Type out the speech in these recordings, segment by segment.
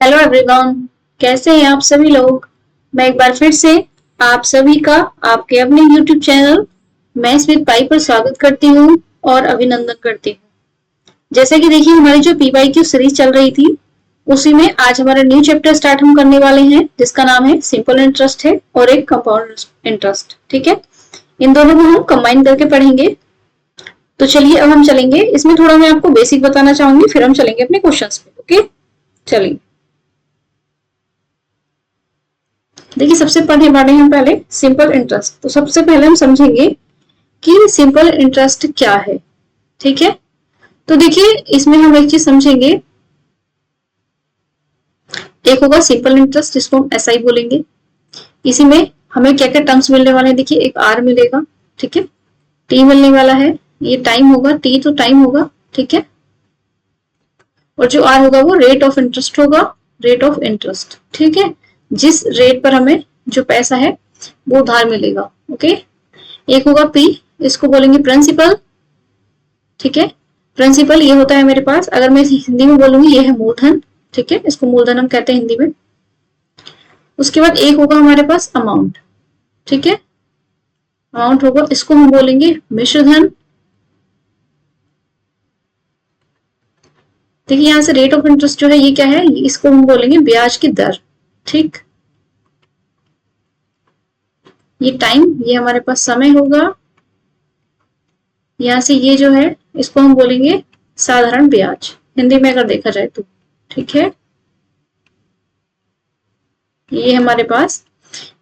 Hello everyone, कैसे हैं आप सभी लोग। मैं एक बार फिर से आप सभी का आपके अपने यूट्यूब चैनल मैथ्स विद पाई पर स्वागत करती हूँ और अभिनंदन करती हूँ। जैसे कि देखिए हमारी जो पीवाईक्यू सीरीज चल रही थी उसी में आज हमारा न्यू चैप्टर स्टार्ट हम करने वाले हैं जिसका नाम है सिंपल इंटरेस्ट है और एक कंपाउंड इंटरेस्ट। ठीक है, इन दोनों को हम कंबाइन करके पढ़ेंगे। तो चलिए अब हम चलेंगे, इसमें थोड़ा मैं आपको बेसिक बताना चाहूंगी फिर हम चलेंगे अपने क्वेश्चंस पे। ओके चलिए, देखिए सबसे पढ़ने वाले हैं पहले सिंपल इंटरेस्ट। तो सबसे पहले हम समझेंगे कि सिंपल इंटरेस्ट क्या है। ठीक है, तो देखिए इसमें हम एक चीज समझेंगे, एक होगा सिंपल इंटरेस्ट जिसको हम एसआई बोलेंगे। इसी में हमें क्या क्या टर्म्स मिलने वाले हैं, देखिए एक आर मिलेगा, ठीक है, टी मिलने वाला है, ये टाइम होगा, टी तो टाइम होगा, ठीक है, और जो आर होगा वो रेट ऑफ इंटरेस्ट होगा, रेट ऑफ इंटरेस्ट। ठीक है, जिस रेट पर हमें जो पैसा है वो उधार मिलेगा। ओके, एक होगा पी, इसको बोलेंगे प्रिंसिपल। ठीक है, प्रिंसिपल ये होता है मेरे पास, अगर मैं हिंदी में बोलूंगी ये है मूलधन। ठीक है, इसको मूलधन हम कहते हैं हिंदी में। उसके बाद एक होगा हमारे पास अमाउंट। ठीक है, अमाउंट होगा, इसको हम बोलेंगे मिश्रधन। देखिए यहां से रेट ऑफ इंटरेस्ट जो है ये क्या है, इसको हम बोलेंगे ब्याज की दर। ठीक, ये टाइम, ये हमारे पास समय होगा। यहां से ये जो है इसको हम बोलेंगे साधारण ब्याज हिंदी में अगर देखा जाए तो। ठीक है, ये हमारे पास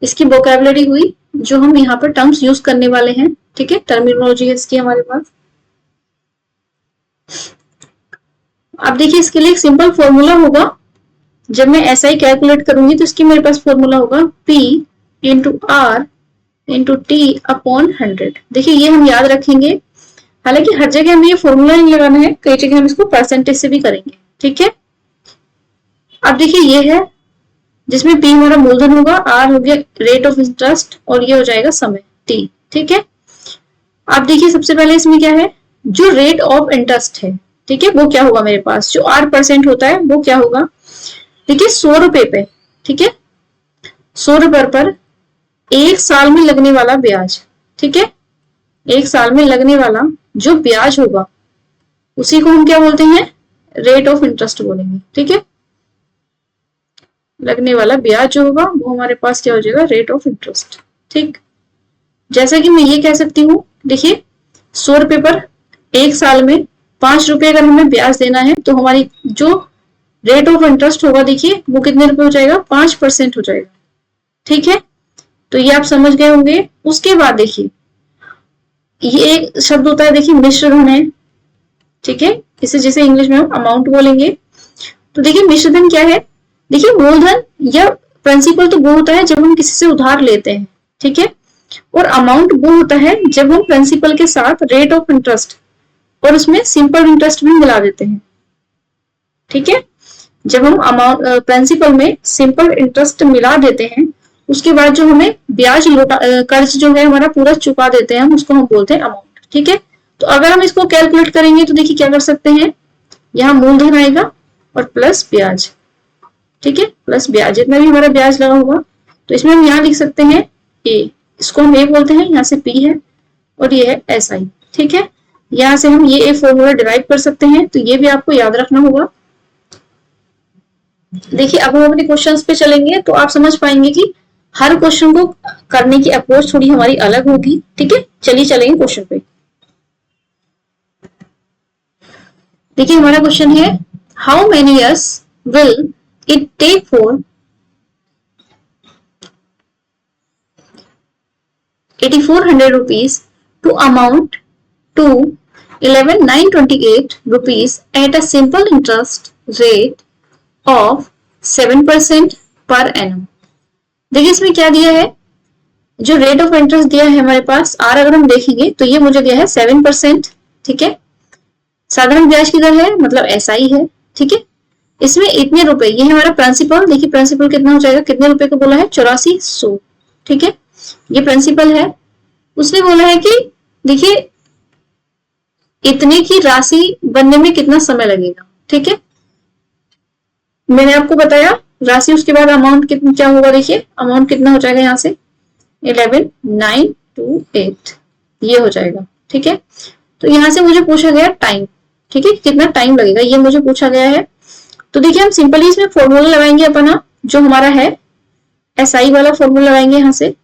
इसकी वोकैबुलरी हुई जो हम यहाँ पर टर्म्स यूज करने वाले हैं। ठीक है, टर्मिनोलॉजी है इसकी हमारे पास। अब देखिए इसके लिए एक सिंपल फॉर्मूला होगा, जब मैं एसआई कैलकुलेट करूंगी तो इसकी मेरे पास फॉर्मूला होगा P into R into T upon 100। देखिए ये हम याद रखेंगे, हालांकि हर जगह हमें ये फॉर्मूला नहीं लगाना है, कई जगह हम इसको परसेंटेज से भी करेंगे। ठीक है, अब देखिए ये है जिसमें P हमारा मूलधन होगा, R हो गया रेट ऑफ इंटरेस्ट और ये हो जाएगा समय T। ठीक है, अब देखिए सबसे पहले इसमें क्या है, जो रेट ऑफ इंटरेस्ट है, ठीक है, वो क्या होगा मेरे पास, जो 8% होता है वो क्या होगा, देखिए 100 रुपए पे, ठीक है, 100 रुपए पर एक साल में लगने वाला ब्याज। ठीक है, एक साल में लगने वाला जो ब्याज होगा उसी को हम क्या बोलते हैं, रेट ऑफ इंटरेस्ट बोलेंगे। ठीक है, लगने वाला ब्याज जो होगा वो हमारे पास क्या हो जाएगा, रेट ऑफ इंटरेस्ट। ठीक, जैसा कि मैं ये कह सकती हूँ, देखिए 100 रुपए पर एक साल में 5 रुपए अगर हमें ब्याज देना है तो हमारी जो रेट ऑफ इंटरेस्ट होगा देखिए वो कितने रुपए हो जाएगा, 5% हो जाएगा। ठीक है, तो ये आप समझ गए होंगे। उसके बाद देखिए ये एक शब्द होता है, देखिए मिश्रधन है। ठीक है, इसे जैसे इंग्लिश में हम अमाउंट बोलेंगे। तो देखिए मिश्रधन क्या है, देखिए मूलधन या प्रिंसिपल तो वो होता है जब हम किसी से उधार लेते हैं। ठीक है, और अमाउंट वो होता है जब हम प्रिंसिपल के साथ रेट ऑफ इंटरेस्ट और उसमें सिंपल इंटरेस्ट भी मिला देते हैं। ठीक है, जब हम अमाउंट प्रिंसिपल में सिंपल इंटरेस्ट मिला देते हैं उसके बाद जो हमें ब्याज लौटा कर्ज जो है हमारा पूरा चुका देते हैं हम, उसको हम बोलते हैं अमाउंट। ठीक है, तो अगर हम इसको कैलकुलेट करेंगे तो देखिए क्या कर सकते हैं, यहाँ मूलधन आएगा और प्लस ब्याज। ठीक है, प्लस ब्याज, जितना भी हमारा ब्याज लगा होगा तो इसमें हम यहाँ लिख सकते हैं ए, इसको हम ए बोलते हैं, यहाँ से पी है और ये है एस आई। ठीक है, यहाँ से हम ये ए फॉर्मूला डिराइव कर सकते हैं, तो ये भी आपको याद रखना होगा। देखिए अब हम अपने क्वेश्चंस पे चलेंगे तो आप समझ पाएंगे कि हर क्वेश्चन को करने की अप्रोच थोड़ी हमारी अलग होगी। ठीक है, चलिए चलेंगे क्वेश्चन पे। देखिए हमारा क्वेश्चन है, how many years will it take for 8400 rupees to amount to 11928 rupees at a simple interest rate of 7% per annum। देखिए इसमें क्या दिया है, जो रेट ऑफ इंटरेस्ट दिया है हमारे पास आर, अगर हम देखेंगे तो ये मुझे दिया है 7%। ठीक है, साधारण ब्याज की दर है मतलब एसआई है। ठीक है, इसमें इतने रुपए, ये है हमारा प्रिंसिपल। देखिए प्रिंसिपल कितना हो जाएगा, कितने रुपए को बोला है, 8400। ठीक है, ये प्रिंसिपल है। उसने बोला है कि देखिए इतने की राशि बनने में कितना समय लगेगा। ठीक है, मैंने आपको बताया राशि, उसके बाद अमाउंट कितना क्या होगा, देखिए अमाउंट कितना हो जाएगा यहाँ से 11,928 ये हो जाएगा। ठीक है, तो यहाँ से मुझे पूछा गया टाइम, ठीक है, कितना टाइम लगेगा ये मुझे पूछा गया है। तो देखिए हम सिंपली इसमें फॉर्मूला लगाएंगे अपना जो हमारा है SI वाला फॉर्मूला लगाएंगे। यहाँ से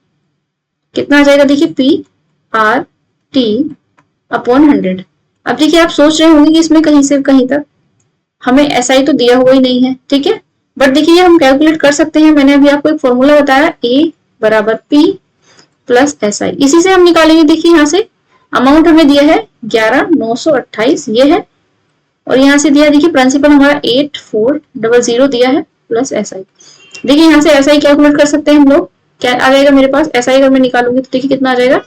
कितना आ जाएगा, देखिए PRT/100। अब देखिए आप सोच रहे होंगे कि इसमें कहीं से कहीं तक हमें SI तो दिया हुआ ही नहीं है, ठीक है, बट देखिए हम कैलकुलेट कर सकते हैं। मैंने अभी आपको एक फॉर्मूला बताया A = P + SI, इसी से हम निकालेंगे। देखिए यहाँ से अमाउंट हमें दिया है 11,928 ये है, और यहाँ से दिया देखिए प्रिंसिपल हमारा 8400 दिया है प्लस SI। देखिए यहाँ से SI कैलकुलेट कर सकते हैं हम लोग, क्या आ जाएगा मेरे पास SI अगर मैं निकालूंगी तो देखिए कितना आ जाएगा,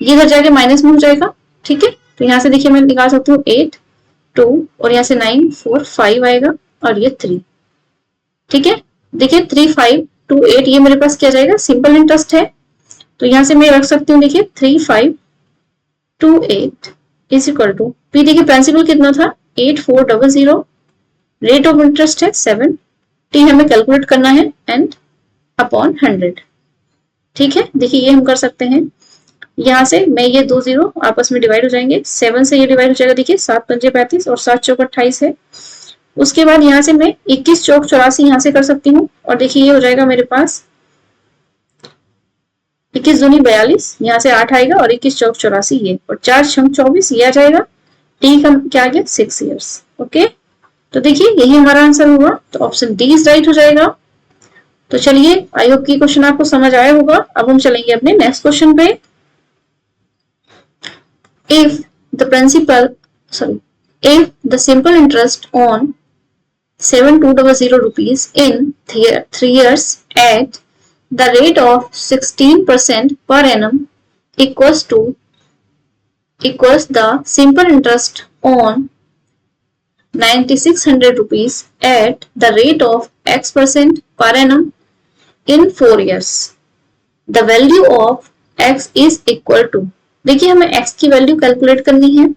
ये इधर जाके माइनस में हो जाएगा। ठीक है, तो यहाँ से देखिए मैं निकाल सकती हूँ 8 2 और यहाँ से 9 4 5 आएगा और ये 3। ठीक है, देखिए 3528 ये मेरे पास क्या जाएगा, सिंपल इंटरेस्ट है, तो यहाँ से मैं रख सकती हूँ देखिए 3528 इज इक्वल टू P, देखिए प्रिंसिपल कितना था 8400, रेट ऑफ इंटरेस्ट है 7, T हमें कैलकुलेट करना है एंड अपॉन 100। ठीक है, देखिए ये हम कर सकते हैं। यहाँ से मैं ये 2 0 आपस में डिवाइड हो जाएंगे, 7 से ये डिवाइड हो जाएगा, देखिए 7 पंजे 35 और 7 चौक 28 है। उसके बाद यहाँ से मैं 21 चौक 84 यहाँ से कर सकती हूँ, और देखिए ये हो जाएगा मेरे पास 21 दूनी 42, यहाँ से 8 आएगा और 21 चौक 84 ये, और 4 छंग 24 ये आ जाएगा। टी का क्या आ गया 6 इयर्स। ओके, तो देखिए यही हमारा आंसर हुआ, तो ऑप्शन डी इज राइट हो जाएगा। तो चलिए आई होप कि क्वेश्चन आपको समझ आया होगा। अब हम चलेंगे अपने नेक्स्ट क्वेश्चन पे। if the simple interest on 7200 rupees in 3 years at the rate of 16% per annum equals the simple interest on 9600 rupees at the rate of X% per annum in 4 years, the value of X is equal to, देखिए हमें x की value calculate करनी है।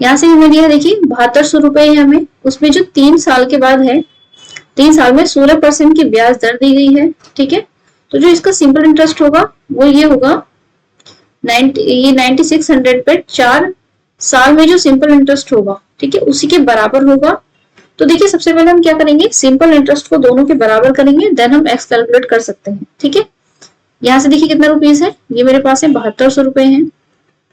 यहाँ से हमें दिया देखिए 7200 रुपए है हमें, उसमें जो 3 साल के बाद है, 3 साल में 16% की ब्याज दर दी गई है। ठीक है, तो जो इसका सिंपल इंटरेस्ट होगा वो ये होगा 9600 पे 4 साल में जो सिंपल इंटरेस्ट होगा, ठीक है, उसी के बराबर होगा। तो देखिए सबसे पहले हम क्या करेंगे, सिंपल इंटरेस्ट को दोनों के बराबर करेंगे, देन हम x कैलकुलेट कर सकते हैं। ठीक है, यहाँ से देखिए कितना रुपीज है, ये मेरे पास है 7200 रुपए है,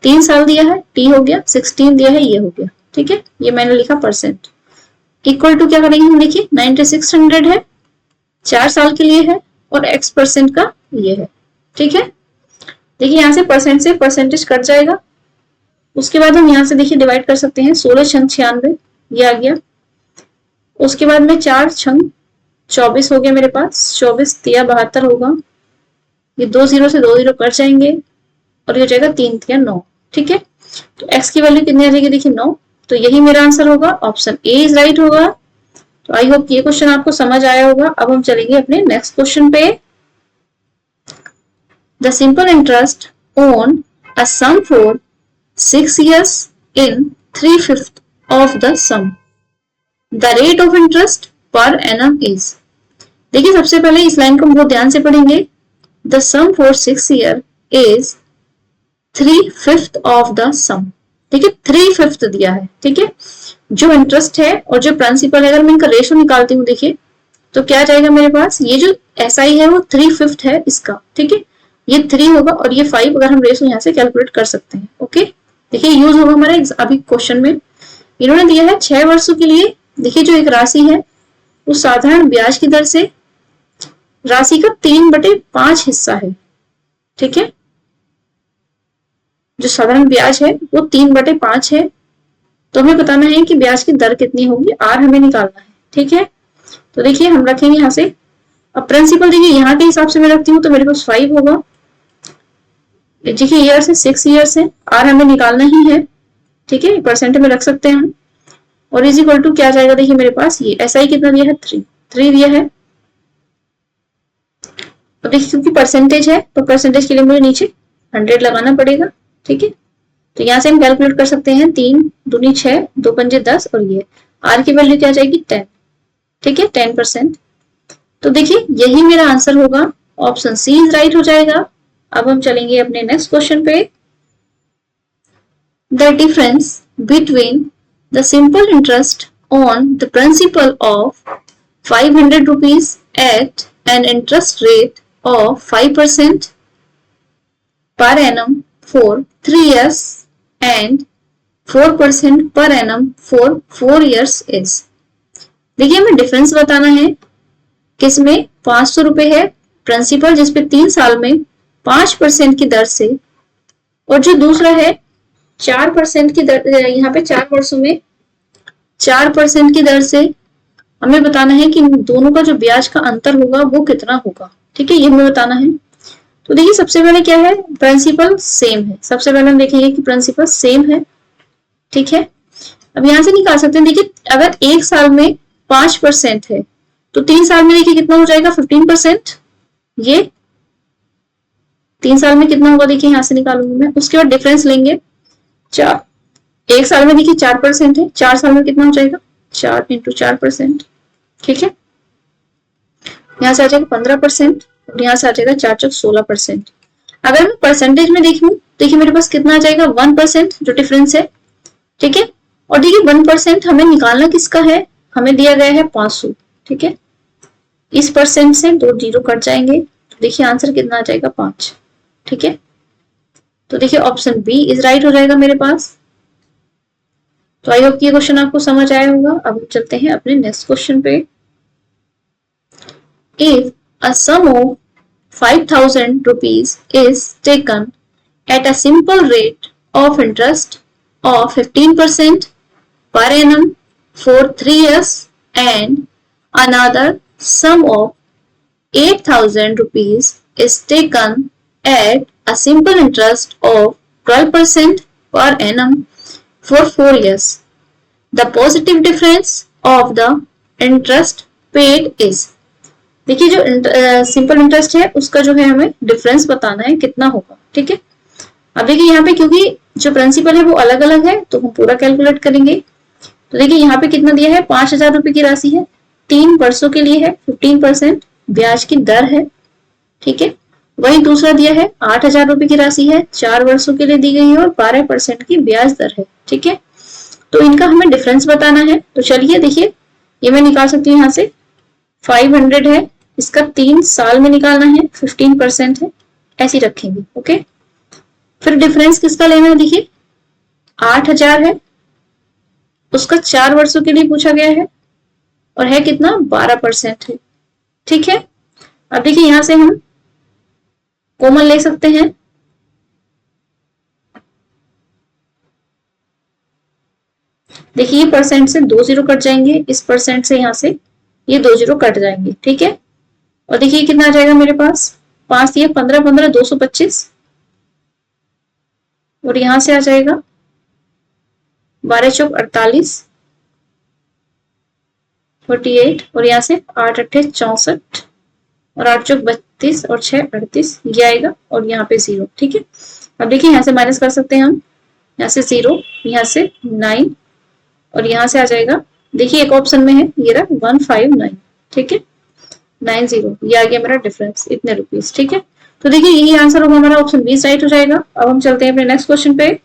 3 साल दिया है, टी हो गया, 16 दिया है, ये हो गया। ठीक है, ये मैंने लिखा परसेंट, इक्वल टू क्या करेंगे हम, देखिए 9600 है, 4 साल के लिए है, और x% का ये है। ठीक है, देखिए यहाँ से परसेंट से परसेंटेज कट जाएगा, उसके बाद हम यहाँ से देखिए डिवाइड कर सकते हैं, 16 छंग 96 ये आ गया, उसके बाद में 4 छंग 24 हो गया मेरे पास, 24 तिया 72 होगा, ये 2 0 से 2 0 कट जाएंगे और ये हो जाएगा 3 तिया 9। ठीक है, तो x की वैल्यू कितनी आ जाएगी, देखिए 9, तो यही मेरा आंसर होगा, ऑप्शन ए इज राइट होगा। तो आई होप ये क्वेश्चन आपको समझ आया होगा। अब हम चलेंगे अपने नेक्स्ट क्वेश्चन पे। The simple interest on a sum for 6 years in 3/5 of the sum, the rate of interest per annum is, देखिए सबसे पहले इस लाइन को हम बहुत ध्यान से पढ़ेंगे। The sum for 6 year is 3/5 of the sum, ठीक है 3/5 दिया है। ठीक है, जो इंटरेस्ट है और जो प्रिंसिपल है, अगर मैं इनका रेशो निकालती हूँ देखिए तो क्या आ जाएगा मेरे पास, ये जो SI है वो 3/5 है इसका। ठीक है, ये 3 होगा और ये 5, अगर हम रेशो यहाँ से कैलकुलेट कर सकते हैं। ओके, देखिए यूज होगा हमारे अभी क्वेश्चन में, इन्होंने दिया है 6 वर्षों के लिए। देखिए जो एक राशि है वो साधारण ब्याज की दर से राशि का 3/5 हिस्सा है। ठीक है, जो साधारण ब्याज है वो 3/5 है, तो हमें बताना है कि ब्याज की दर कितनी होगी, आर हमें निकालना है। ठीक है, तो देखिए हम रखेंगे यहाँ से, अब प्रिंसिपल देखिए यहाँ के हिसाब से मैं रखती हूँ तो मेरे पास 5 होगा, देखिए ईयर से 6 ईयर्स है, आर हमें निकालना ही है। ठीक है, परसेंट में रख सकते हैं हम, और इज इक्वल टू क्या जाएगा, देखिए मेरे पास ये SI कितना दिया है 3 दिया है, और देखिए क्योंकि परसेंटेज है तो परसेंटेज के लिए मुझे नीचे 100 लगाना पड़ेगा। ठीक है, तो यहाँ से हम कैलकुलेट कर सकते हैं, 3 दूनी 6 2 पंजे 10 और ये आर की वैल्यू क्या जाएगी 10। ठीक है, 10%। तो देखिए यही मेरा आंसर होगा, ऑप्शन सी इज राइट हो जाएगा। अब हम चलेंगे अपने नेक्स्ट क्वेश्चन पे। The difference between the simple interest on the principle of 500 rupees at an interest rate of 5% per annum for 3 years and 4% per annum for 4 years is। देखिए हमें difference बताना है, किसमें 500 रुपए है प्रिंसिपल जिसपे 3 साल में 5% की दर से, और जो दूसरा है 4% की दर, यहाँ पे 4 वर्षों में 4% की दर से हमें बताना है कि दोनों का जो ब्याज का अंतर होगा वो कितना होगा। ठीक है, ये हमें बताना है। तो देखिए सबसे पहले क्या है, प्रिंसिपल सेम है। सबसे पहले हम देखेंगे कि प्रिंसिपल सेम है। ठीक है, अब यहां से निकाल सकते हैं। देखिए अगर 1 साल में 5% है तो 3 साल में देखिए कितना हो जाएगा, 15%। ये 3 साल में कितना होगा, देखिए यहां से निकालूंगी मैं। उसके बाद डिफरेंस लेंगे, 1 साल में देखिए 4% है, 4 साल में कितना हो जाएगा, 4 × 4%। ठीक है, यहाँ से आ जाएगा 15%, और यहाँ से आ जाएगा 4 × 16%। अगर मैं परसेंटेज में देखूं, देखिए मेरे पास कितना आ जाएगा, 1% जो डिफरेंस है। ठीक है, और देखिए 1% हमें निकालना किसका है, हमें दिया गया है 500। ठीक है, इस परसेंट से 2 जीरो कट जाएंगे, तो देखिए आंसर कितना आ जाएगा, 5। ठीक है, तो देखिए ऑप्शन बी इज राइट हो जाएगा मेरे पास। तो आई होप कि ये क्वेश्चन आपको समझ आया होगा। अब हम चलते हैं अपने नेक्स्ट क्वेश्चन पे। If a sum of 5,000 rupees is taken at a simple rate of interest of 15% per annum for 3 years and another sum of 8,000 rupees is taken at a simple interest of 12% per annum for 4 years. The positive difference of the interest paid is। देखिए जो simple interest है उसका जो है हमें difference बताना है कितना होगा। ठीक है, अब देखिए यहाँ पे क्योंकि जो प्रिंसिपल है वो अलग अलग है तो हम पूरा कैलकुलेट करेंगे। तो देखिए यहाँ पे कितना दिया है, 5,000 रुपए की राशि है, 3 वर्षों के लिए है, 15% ब्याज की दर है। ठीक है, वही दूसरा दिया है 8,000 रुपए की राशि है, 4 वर्षों के लिए दी गई है और 12% की ब्याज दर है। ठीक है, तो इनका हमें डिफरेंस बताना है। तो चलिए देखिए ये मैं निकाल सकती हूँ, यहाँ से 500 है, इसका 3 साल में निकालना है, 15% है, ऐसे रखेंगे। ओके, फिर डिफरेंस किसका लेना है, देखिए 8,000 है, उसका 4 वर्षों के लिए पूछा गया है और है कितना, 12% है। ठीक है, अब देखिए यहां से हम कॉमन ले सकते हैं, देखिए ये परसेंट से 2 जीरो कट जाएंगे, इस परसेंट से यहां से ये 2 जीरो कट जाएंगे। ठीक है, और देखिए कितना आ जाएगा मेरे पास, 5 दिए 15 15 225, और यहां से आ जाएगा 12 चौक 48 48, और यहाँ से 8 अट्ठे 64, और 8 चौक 32 और 6 38, ये आएगा, और यहाँ पे 0। ठीक है, अब देखिए यहाँ से माइनस कर सकते हैं हम, यहाँ से 0, यहाँ से 9, और यहाँ से आ जाएगा, देखिए एक ऑप्शन में है ये रहा 159। ठीक है, 90, ये आ गया मेरा डिफरेंस, इतने रुपीस। ठीक है, तो देखिए यही आंसर होगा हमारा, ऑप्शन बी राइट हो जाएगा। अब हम चलते हैं अपने नेक्स्ट क्वेश्चन पे।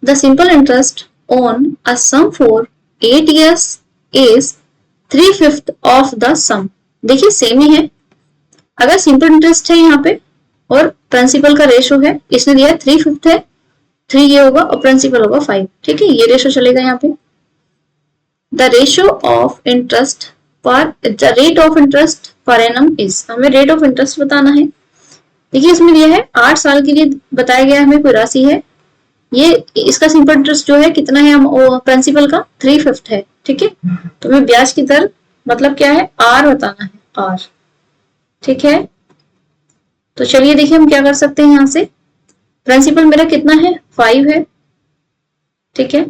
The simple interest on a sum for 8 years is 3/5 of the sum। देखिए सेम ही है, अगर सिंपल इंटरेस्ट है यहाँ पे और प्रिंसिपल का रेशो है, इसने दिया है 3/5 है, 3 ये होगा और प्रिंसिपल होगा 5। ठीक है, ये रेशो चलेगा यहाँ पे। द रेशो ऑफ इंटरेस्ट पर the rate of interest per annum is, हमें रेट ऑफ इंटरेस्ट बताना है। देखिए इसमें दिया है 8 साल के लिए बताया गया हमें कोई राशि है, ये इसका सिंपल इंटरेस्ट जो है कितना है, हम प्रिंसिपल का 3/5 है। ठीक है, तो हमें ब्याज की दर मतलब क्या है, आर बताना है, आर। ठीक है, तो चलिए देखिए हम क्या कर सकते हैं, यहाँ से प्रिंसिपल मेरा कितना है, 5 है। ठीक है,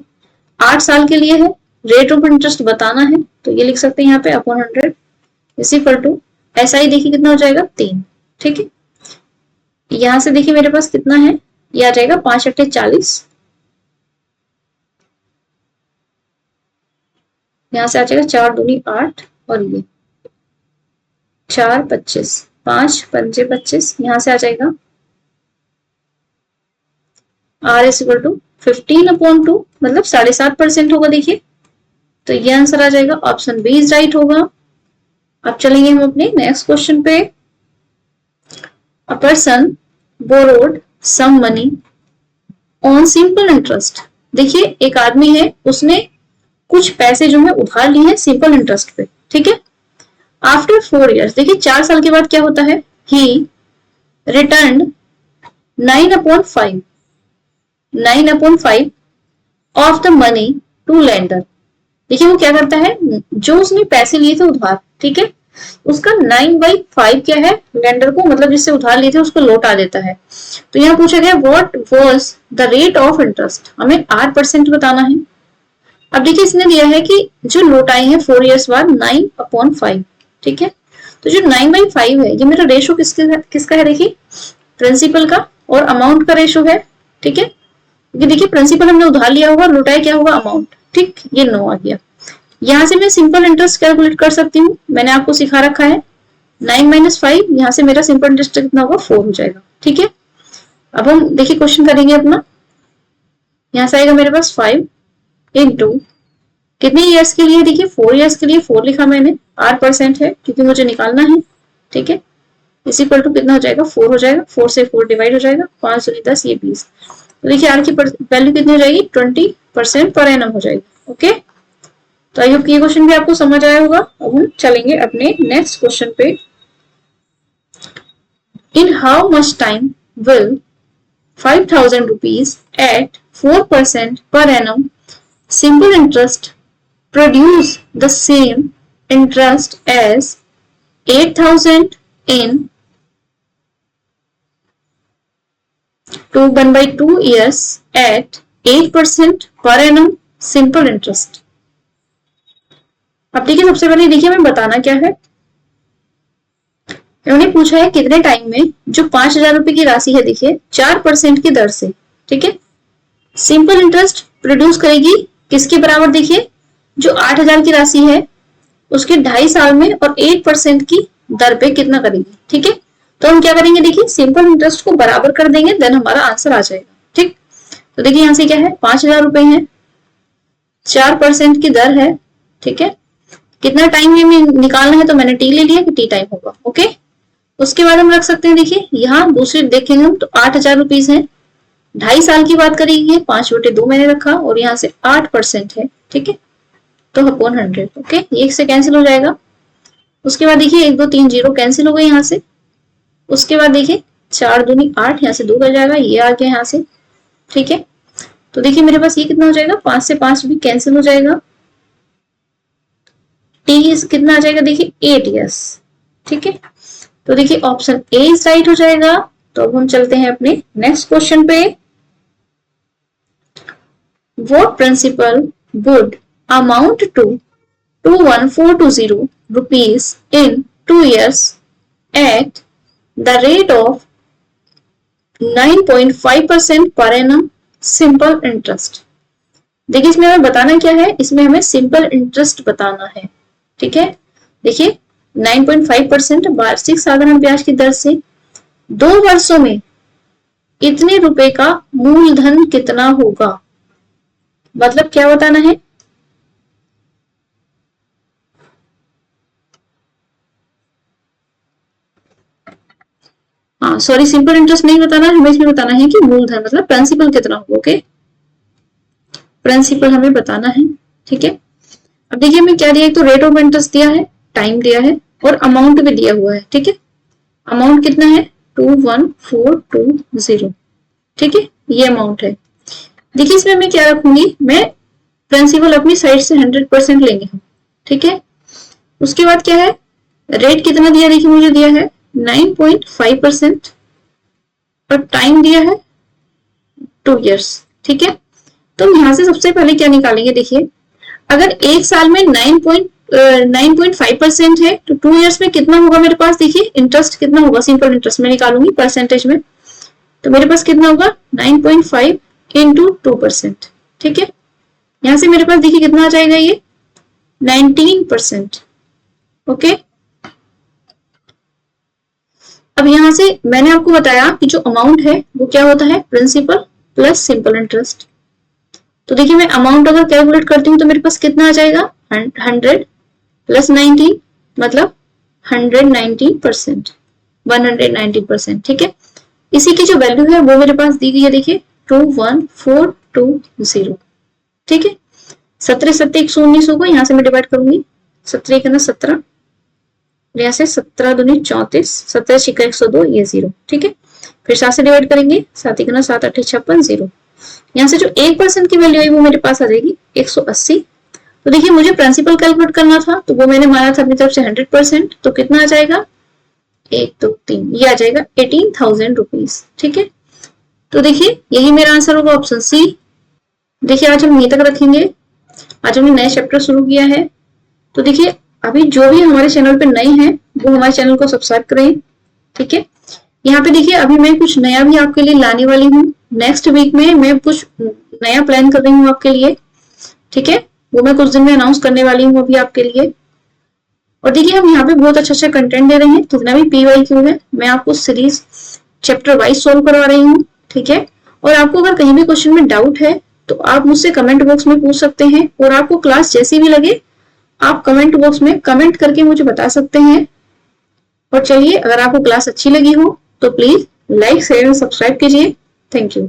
8 साल के लिए है, रेट ऑफ इंटरेस्ट बताना है, तो ये लिख सकते हैं यहाँ पे अपॉन 100 इज इक्वल टू ऐसा ही, देखिए कितना हो जाएगा, 3। ठीक है, यहां से देखिए मेरे पास कितना है, ये आ जाएगा 5 अट्ठे 40, यहाँ से आ जाएगा 4 दूनी 8 और ये 4 25, 5 पंजे 25, यहाँ से आ जाएगा R इज इक्वल टू 15/2 मतलब 7.5% होगा। देखिए तो ये आंसर आ जाएगा, ऑप्शन बी इज राइट होगा। अब चलेंगे हम अपने नेक्स्ट क्वेश्चन पे। A person borrowed some money on simple interest. देखिए एक आदमी है, उसने कुछ पैसे जो है उधार लिए हैं सिंपल इंटरेस्ट पे, ठीक है। आफ्टर 4 years, देखिए 4 साल के बाद क्या होता है, he return 9/5 of the money to lender. देखिए वो क्या करता है, जो उसने पैसे लिए थे उधार, ठीक है, उसका 9/5 क्या है, लेंडर को मतलब जिससे उधार लिए थे उसको लौटा देता है। तो यहाँ पूछा गया what was the rate of interest, हमें 8% बताना है। अब देखिए इसने दिया है कि जो लौटाए हैं 4 years बाद 9/5, ठीक है। तो जो 9/5 है ये मेरा रेशो किसका है, देखिए प्रिंसिपल का और अमाउंट का रेशो है, ठीक है। क्योंकि देखिए प्रिंसिपल हमने उधार लिया होगा, लौटाया क्या होगा, अमाउंट, ठीक, ये 9 आ गया। यहाँ से मैं सिंपल इंटरेस्ट कैलकुलेट कर सकती हूँ, मैंने आपको सिखा रखा है 9 - 5, यहाँ से मेरा सिंपल इंटरेस्ट कितना होगा, 4 हो जाएगा, ठीक है। अब हम देखिए क्वेश्चन करेंगे अपना, यहाँ से आएगा मेरे पास 5 इंटू कितने ईयर्स के लिए, देखिए 4 years के लिए 4 लिखा मैंने, 8% है क्योंकि मुझे निकालना है, ठीक है। इस इक्वल टू कितना हो जाएगा, 4 हो जाएगा, 4 से 4 डिवाइड हो जाएगा, 5 दूनी 10, ये 20। तो देखिए आर की वैल्यू कितनी हो जाएगी, 20% पर एनम हो जाएगी, ओके। तो आई होप ये क्वेश्चन भी आपको समझ आया होगा। अब हम चलेंगे अपने नेक्स्ट क्वेश्चन पे। In how much time will 5,000 rupees at 4% per annum simple interest produce the same interest as 8,000 in 1/2 years at 8% per annum simple interest। अब देखिए सबसे पहले देखिए हमें बताना क्या है, उन्होंने पूछा है कितने टाइम में जो 5,000 रुपए की राशि है, देखिए 4% की दर से, ठीक है, सिंपल इंटरेस्ट प्रोड्यूस करेगी किसके बराबर, देखिए जो 8,000 की राशि है उसके 2.5 साल में और 8% की दर पे कितना करेगी, ठीक है। तो हम क्या करेंगे, देखिए सिंपल इंटरेस्ट को बराबर कर देंगे, देन हमारा आंसर आ जाएगा, ठीक। तो देखिए यहाँ से क्या है, 5,000 रुपए है, 4% की दर है, ठीक है। कितना टाइम में निकालना है तो मैंने टी ले लिया कि टी टाइम होगा, ओके। उसके बाद हम रख सकते हैं, देखिए यहाँ दूसरे देखेंगे हम तो 8,000 रुपीज है, 2.5 साल की बात करेंगे, 5/2 मैंने रखा और यहाँ से 8% है, ठीक है, तो अपॉन 100, ओके, एक से कैंसिल हो जाएगा। उसके बाद देखिए 1 2 3 0 कैंसिल हो गए यहाँ से। उसके बाद देखिए 4 दूनी 8, यहाँ से 2 कर जाएगा, ये आ गया यहाँ से, ठीक है। तो देखिए मेरे पास ये कितना हो जाएगा, 5 से 5 भी कैंसिल हो जाएगा, टी कितना आ जाएगा, देखिए 8 years, ठीक है। तो देखिए ऑप्शन ए इज राइट हो जाएगा। तो अब हम चलते हैं अपने नेक्स्ट क्वेश्चन पे। What principal would amount to 21420 rupees in 2 years at the rate of 9.5% per annum simple interest। देखिए इसमें हमें बताना क्या है, इसमें हमें सिंपल इंटरेस्ट बताना है, ठीक है। देखिए 9.5% वार्षिक साधारण ब्याज की दर से 2 वर्षों में इतने रुपए का मूलधन कितना होगा, मतलब क्या बताना है, हाँ सॉरी सिंपल इंटरेस्ट नहीं बताना है, हमें इसमें बताना है कि मूलधन मतलब प्रिंसिपल कितना होगा, ओके, प्रिंसिपल हमें बताना है, ठीक है। अब देखिए हमें क्या दिया है, तो रेट ऑफ इंटरेस्ट दिया है, टाइम दिया है और अमाउंट भी दिया हुआ है, ठीक है। अमाउंट कितना है 21420, ठीक है, ये अमाउंट है। देखिए इसमें मैं क्या रखूंगी, मैं प्रिंसिपल अपनी साइड से 100% लेंगे हम, ठीक है। उसके बाद क्या है, रेट कितना दिया, देखिए मुझे दिया है 9.5% और टाइम दिया है 2 years, ठीक है। तो यहां से सबसे पहले क्या निकालेंगे, देखिए अगर एक साल में 9.5% है तो 2 years में कितना होगा मेरे पास, देखिए इंटरेस्ट कितना होगा, सिंपल इंटरेस्ट में निकालूंगी परसेंटेज में, तो मेरे पास कितना होगा 9.5 into 2%, ठीक है। यहां से मेरे पास देखिए कितना आ जाएगा, ये 19%। ओके, अब यहां से मैंने आपको बताया कि जो अमाउंट है वो क्या होता है, प्रिंसिपल प्लस सिंपल इंटरेस्ट। तो देखिए मैं अमाउंट अगर कैलकुलेट करती हूँ तो मेरे पास कितना आ जाएगा, 100 प्लस 19 मतलब 119%, 119%। ठीक है, इसी की जो वैल्यू है वो मेरे पास दी गई है, देखिए 21420। ठीक है, 17 7 119 होगा, यहाँ से मैं डिवाइड करूंगी, 17 के ना 17, यहाँ से 17 दूनी 34, 17 छिका 102, ये 0। ठीक है, फिर 7 से डिवाइड करेंगे, 7 के ना 7 8 56 0। यहाँ से जो 1% की वैल्यू आई वो मेरे पास आ जाएगी 180। तो देखिए मुझे प्रिंसिपल कैलकुलेट करना था तो वो मैंने माना था अपनी तरफ से 100%, तो कितना आ जाएगा, 1 2 3, ये आ जाएगा 18,000 रुपीज। ठीक है, तो देखिए यही मेरा आंसर होगा, ऑप्शन सी। देखिए आज हम यहीं तक रखेंगे, आज हमने नया चैप्टर शुरू किया है। तो देखिए अभी जो भी हमारे चैनल पे नए हैं वो हमारे चैनल को सब्सक्राइब करें। ठीक है, यहाँ पे देखिए अभी मैं कुछ नया भी आपके लिए लाने वाली हूँ, नेक्स्ट वीक में मैं कुछ नया प्लान कर रही हूँ आपके लिए। ठीक है, वो मैं कुछ दिन में अनाउंस करने वाली हूँ अभी आपके लिए। और देखिए हम यहाँ पे बहुत अच्छा कंटेंट दे रहे हैं, जितना भी PYQ है मैं आपको सीरीज चैप्टर वाइज सोल्व करवा रही हूँ। ठीक है, और आपको अगर कहीं भी क्वेश्चन में डाउट है तो आप मुझसे कमेंट बॉक्स में पूछ सकते हैं, और आपको क्लास जैसी भी लगे आप कमेंट बॉक्स में कमेंट करके मुझे बता सकते हैं। और चलिए, अगर आपको क्लास अच्छी लगी हो तो प्लीज लाइक शेयर और सब्सक्राइब कीजिए। Thank you.